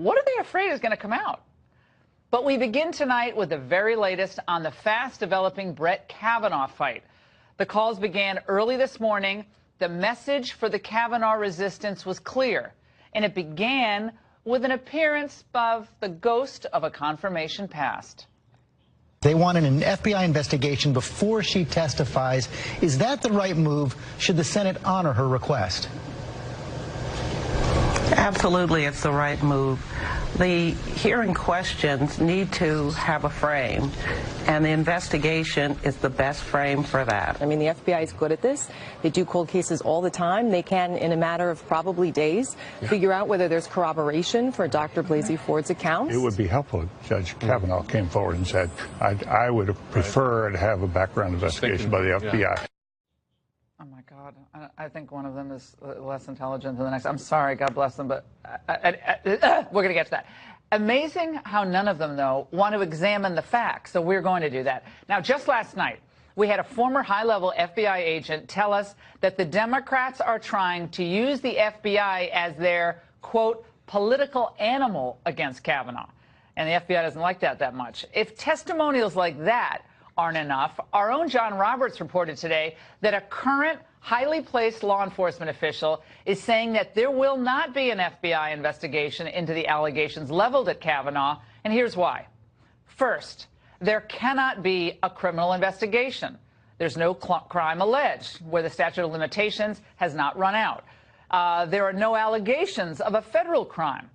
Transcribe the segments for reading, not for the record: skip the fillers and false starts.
What are they afraid is going to come out? But we begin tonight with the very latest on the fast-developing Brett Kavanaugh fight. The calls began early this morning. The message for the Kavanaugh resistance was clear, and it began with an appearance of the ghost of a confirmation past. They wanted an FBI investigation before she testifies. Is that the right move? Should the Senate honor her request? Absolutely, it's the right move. The hearing questions need to have a frame, and the investigation is the best frame for that. I mean, the FBI is good at this. They do cold cases all the time. They can, in a matter of probably days, figure out whether there's corroboration for Dr. Blasey Ford's accounts. It would be helpful if Judge Kavanaugh came forward and said, I would prefer to have a background investigation by the FBI. Oh, my God. I think one of them is less intelligent than the next. I'm sorry. God bless them. But we're going to get to that. Amazing how none of them, though, want to examine the facts. So we're going to do that. Now, just last night, we had a former high-level FBI agent tell us that the Democrats are trying to use the FBI as their, quote, political animal against Kavanaugh. And the FBI doesn't like that much. If testimonials like that aren't enough, our own John Roberts reported today that a current highly placed law enforcement official is saying that there will not be an FBI investigation into the allegations leveled at Kavanaugh, and here's why. First, there cannot be a criminal investigation. There's no crime alleged where the statute of limitations has not run out. There are no allegations of a federal crime.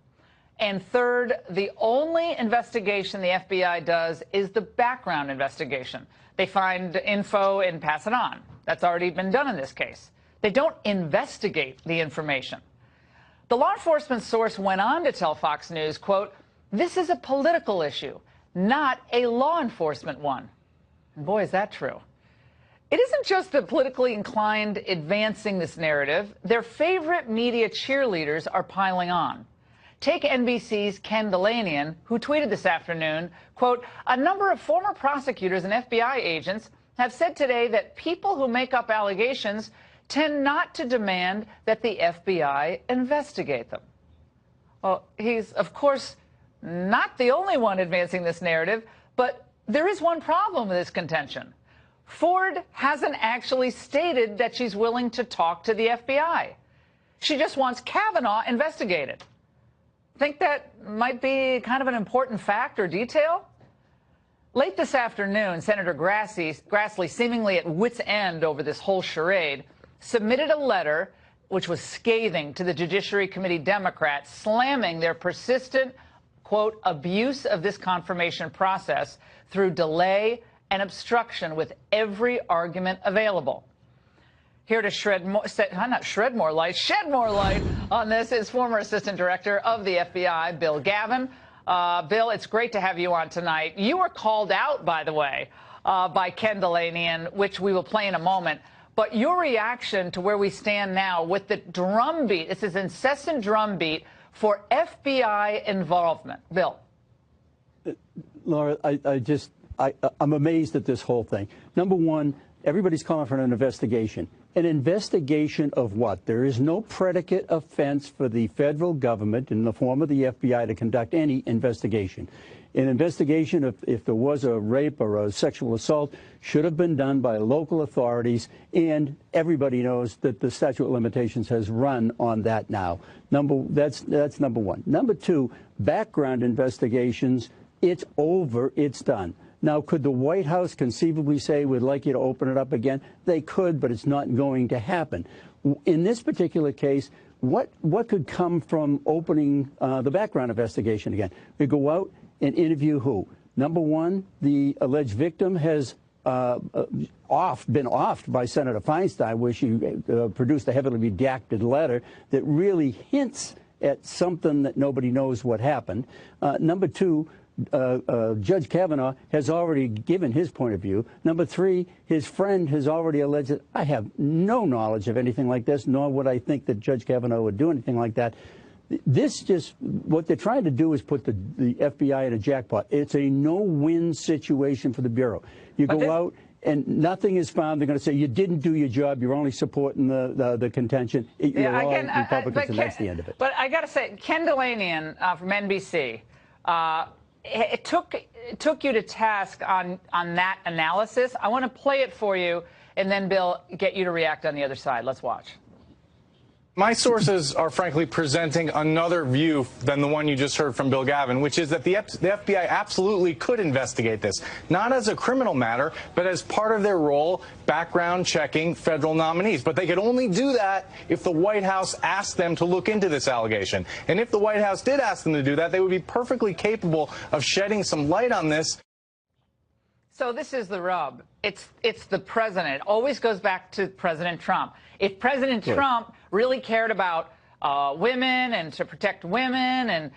And third, the only investigation the FBI does is the background investigation. They find info and pass it on. That's already been done in this case. They don't investigate the information. The law enforcement source went on to tell Fox News, quote, "This is a political issue, not a law enforcement one." And boy, is that true. It isn't just the politically inclined advancing this narrative. Their favorite media cheerleaders are piling on. Take NBC's Ken Dilanian, who tweeted this afternoon, quote, "A number of former prosecutors and FBI agents have said today that people who make up allegations tend not to demand that the FBI investigate them." Well, he's, of course, not the only one advancing this narrative, but there is one problem with this contention. Ford hasn't actually stated that she's willing to talk to the FBI. She just wants Kavanaugh investigated. Think that might be kind of an important fact or detail? Late this afternoon, Senator Grassley, seemingly at wit's end over this whole charade, submitted a letter which was scathing to the Judiciary Committee Democrats, slamming their persistent, quote, abuse of this confirmation process through delay and obstruction with every argument available. Here to shed more light on this is former Assistant Director of the FBI, Bill Gavin. Bill, it's great to have you on tonight. You were called out, by the way, by Ken Dilanian, which we will play in a moment. But your reaction to where we stand now with the drumbeat, it's this incessant drumbeat for FBI involvement. Bill. Laura, I'm amazed at this whole thing. Number one, everybody's calling for an investigation. An investigation of what? There is no predicate offense for the federal government in the form of the FBI to conduct any investigation. An investigation, if there was a rape or a sexual assault, should have been done by local authorities, and everybody knows that the statute of limitations has run on that now. That's number one. Number two, background investigations, it's over, it's done. Now, could the White House conceivably say, we'd like you to open it up again? They could, but it's not going to happen. In this particular case, what could come from opening the background investigation again? We go out and interview who? Number one, the alleged victim has been offed by Senator Feinstein, where she produced a heavily redacted letter that really hints at something that nobody knows what happened. Number two, Judge Kavanaugh has already given his point of view. Number three, his friend has already alleged that I have no knowledge of anything like this, nor would I think that Judge Kavanaugh would do anything like that. What they're trying to do is put the FBI in a jackpot. It's a no-win situation for the Bureau. You go out and nothing is found, they're going to say you didn't do your job. You're only supporting the contention. You're all Republicans, and that's the end of it. But I got to say, Ken Delanian from NBC, it took you to task on that analysis. I want to play it for you, and then, Bill, get you to react on the other side. Let's watch. My sources are frankly presenting another view than the one you just heard from Bill Gavin, which is that the FBI absolutely could investigate this, not as a criminal matter, but as part of their role background checking federal nominees. But they could only do that if the White House asked them to look into this allegation. And if the White House did ask them to do that, they would be perfectly capable of shedding some light on this. So this is the rub. It's the president. It always goes back to President Trump. If President Trump really cared about women and to protect women and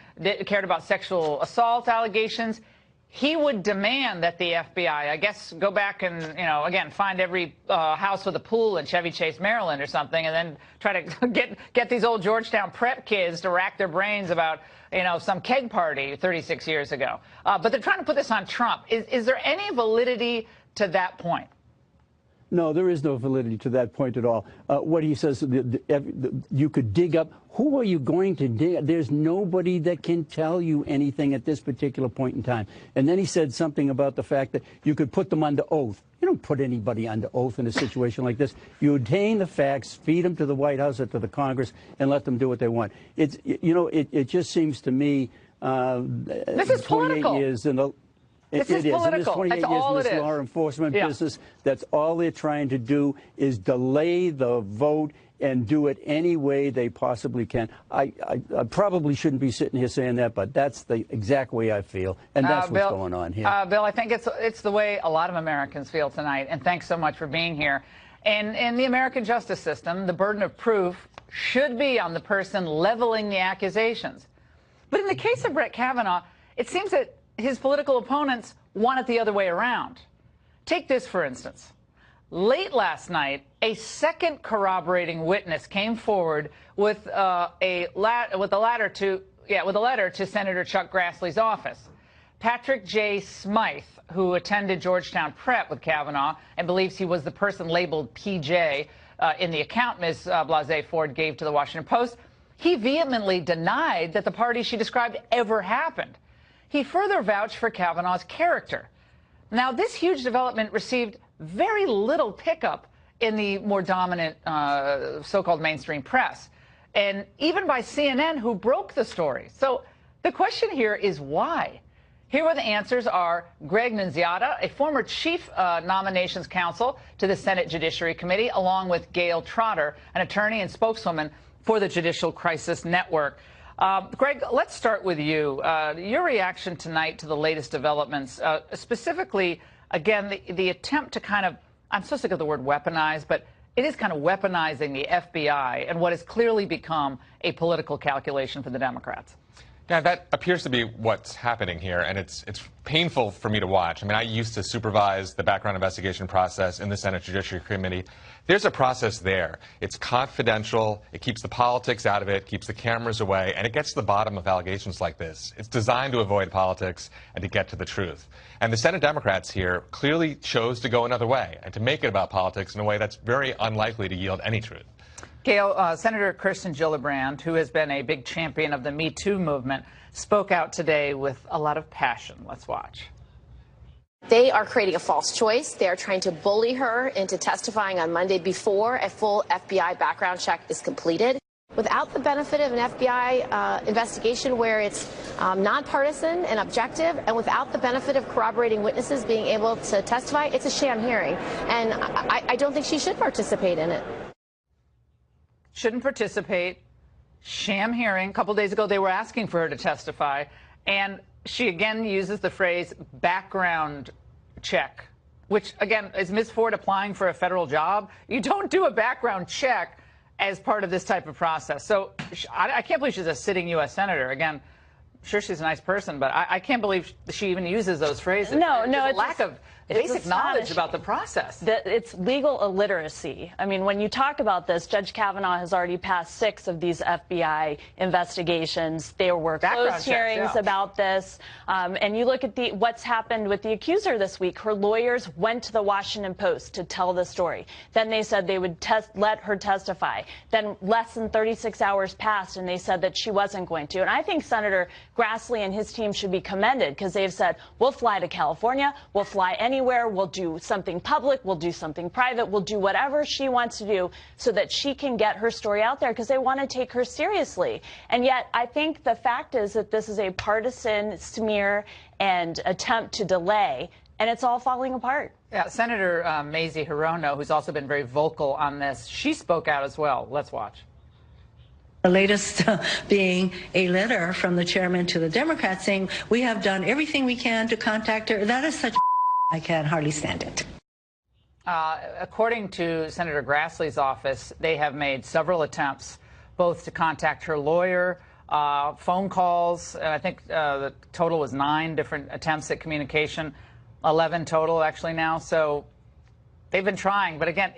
cared about sexual assault allegations, he would demand that the FBI, I guess, go back and, again, find every house with a pool in Chevy Chase, Maryland or something, and then try to get these old Georgetown prep kids to rack their brains about, some keg party 36 years ago. But they're trying to put this on Trump. Is there any validity to that point? No, there is no validity to that point at all. What he says, you could dig up. Who are you going to dig? There's nobody that can tell you anything at this particular point in time. And then he said something about the fact that you could put them under oath. You don't put anybody under oath in a situation like this. You obtain the facts, feed them to the White House or to the Congress, and let them do what they want. It just seems to me this is political. Years in the, This is political. That's 28 years in this law enforcement business. That's all they're trying to do is delay the vote and do it any way they possibly can. I probably shouldn't be sitting here saying that, but that's the exact way I feel, and that's what's going on here. Bill, I think it's the way a lot of Americans feel tonight, and thanks so much for being here. And in the American justice system, the burden of proof should be on the person leveling the accusations. But in the case of Brett Kavanaugh, it seems that his political opponents want it the other way around. Take this, for instance. Late last night, a second corroborating witness came forward with a letter to Senator Chuck Grassley's office. Patrick J. Smythe, who attended Georgetown Prep with Kavanaugh and believes he was the person labeled PJ in the account Ms. Blasey Ford gave to the Washington Post, he vehemently denied that the party she described ever happened. He further vouched for Kavanaugh's character. Now, this huge development received very little pickup in the more dominant so-called mainstream press, and even by CNN, who broke the story. So the question here is why? Here where the answers are Greg Nunziata, a former chief nominations counsel to the Senate Judiciary Committee, along with Gail Trotter, an attorney and spokeswoman for the Judicial Crisis Network. Greg, let's start with you. Your reaction tonight to the latest developments, specifically, again, the attempt to kind of, I'm so sick of the word weaponize, but it is kind of weaponizing the FBI and what has clearly become a political calculation for the Democrats. Yeah, that appears to be what's happening here, and it's painful for me to watch. I mean, I used to supervise the background investigation process in the Senate Judiciary Committee. There's a process there. It's confidential. It keeps the politics out of it, keeps the cameras away, and it gets to the bottom of allegations like this. It's designed to avoid politics and to get to the truth. And the Senate Democrats here clearly chose to go another way and to make it about politics in a way that's very unlikely to yield any truth. Gail, Senator Kirsten Gillibrand, who has been a big champion of the Me Too movement, spoke out today with a lot of passion. Let's watch. They are creating a false choice. They are trying to bully her into testifying on Monday before a full FBI background check is completed. Without the benefit of an FBI investigation where it's nonpartisan and objective, and without the benefit of corroborating witnesses being able to testify, it's a sham hearing. And I don't think she should participate in it. Shouldn't participate. Sham hearing. A couple days ago, they were asking for her to testify. And she again uses the phrase background check, which, again, is Ms. Ford applying for a federal job? You don't do a background check as part of this type of process. So I can't believe she's a sitting U.S. senator. Again, sure she's a nice person, but I can't believe she even uses those phrases. No, it's a lack of basic knowledge about the process. It's legal illiteracy. I mean, when you talk about this, Judge Kavanaugh has already passed 6 of these FBI investigations. There were closed hearings about this. And you look at what's happened with the accuser this week. Her lawyers went to the Washington Post to tell the story. Then they said they would let her testify. Then less than 36 hours passed, and they said that she wasn't going to. And I think Senator Grassley and his team should be commended, because they've said, we'll fly to California, we'll fly anywhere, we'll do something public, we'll do something private, we'll do whatever she wants to do so that she can get her story out there, because they want to take her seriously. And yet I think the fact is that this is a partisan smear and attempt to delay, and it's all falling apart. Yeah, Senator Mazie Hirono, who's also been very vocal on this, she spoke out as well. Let's watch. The latest being a letter from the chairman to the Democrats saying, we have done everything we can to contact her. That is such I can hardly stand it. According to Senator Grassley's office, they have made several attempts both to contact her lawyer, phone calls. I think the total was 9 different attempts at communication, 11 total actually now. So they've been trying, but again,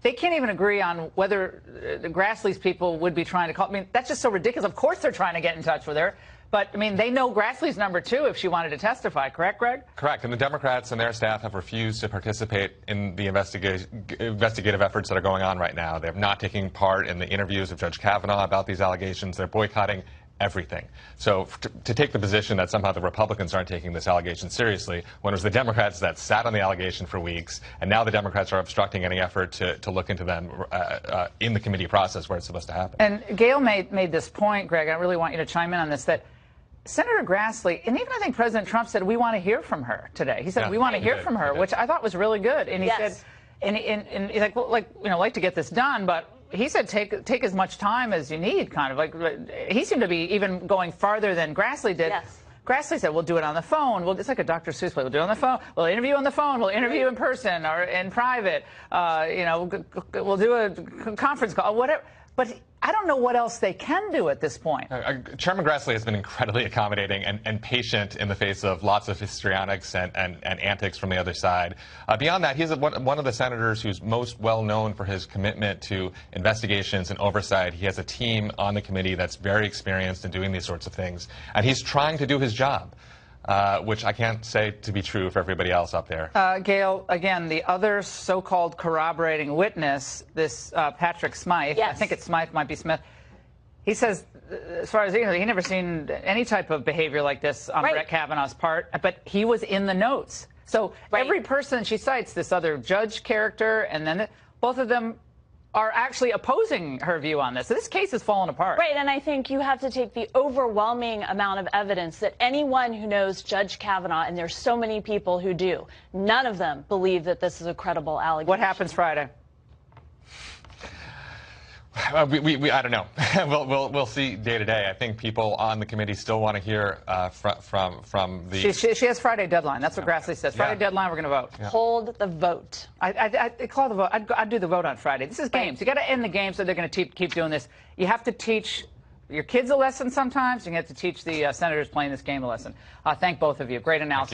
they can't even agree on whether the Grassley's people would be trying to call. I mean, that's just so ridiculous. Of course they're trying to get in touch with her. But, I mean, they know Grassley's number 2 if she wanted to testify. Correct, Greg? Correct. And the Democrats and their staff have refused to participate in the investigative efforts that are going on right now. They're not taking part in the interviews of Judge Kavanaugh about these allegations. They're boycotting everything. So to take the position that somehow the Republicans aren't taking this allegation seriously, when it was the Democrats that sat on the allegation for weeks, and now the Democrats are obstructing any effort to look into them in the committee process where it's supposed to happen. And Gail made this point, Greg, I really want you to chime in on this, that Senator Grassley, and even I think President Trump said, we want to hear from her today. He said, we want to hear from her, which I thought was really good. And he said, and he's like, well, like to get this done, but he said take as much time as you need, kind of. Like, he seemed to be even going farther than Grassley did. Yes. Grassley said, we'll do it on the phone. Well, it's like a Dr. Seuss play. We'll do it on the phone. We'll interview on the phone. We'll interview in person or in private. We'll do a conference call, whatever. But I don't know what else they can do at this point. Chairman Grassley has been incredibly accommodating and patient in the face of lots of histrionics and antics from the other side. Beyond that, he's one of the senators who's most well known for his commitment to investigations and oversight. He has a team on the committee that's very experienced in doing these sorts of things. And he's trying to do his job. Which I can't say to be true for everybody else up there. Gail, again, the other so-called corroborating witness, this Patrick Smythe, I think it's Smythe, might be Smith, he says, as far as he knows, he never seen any type of behavior like this on Brett Kavanaugh's part, but he was in the notes. So every person she cites, this other judge character, and then both of them are actually opposing her view on this. So this case has fallen apart. Right, and I think you have to take the overwhelming amount of evidence that anyone who knows Judge Kavanaugh, and there's so many people who do, none of them believe that this is a credible allegation. What happens Friday? I don't know. We'll see day to day. I think people on the committee still want to hear from the. She has Friday deadline. That's what Grassley says. Friday deadline. We're going to vote. Hold the vote. I call the vote. I'd do the vote on Friday. This is games. You got to end the game, so they're going to keep doing this. You have to teach your kids a lesson sometimes. You have to teach the senators playing this game a lesson. Thank both of you. Great analysis.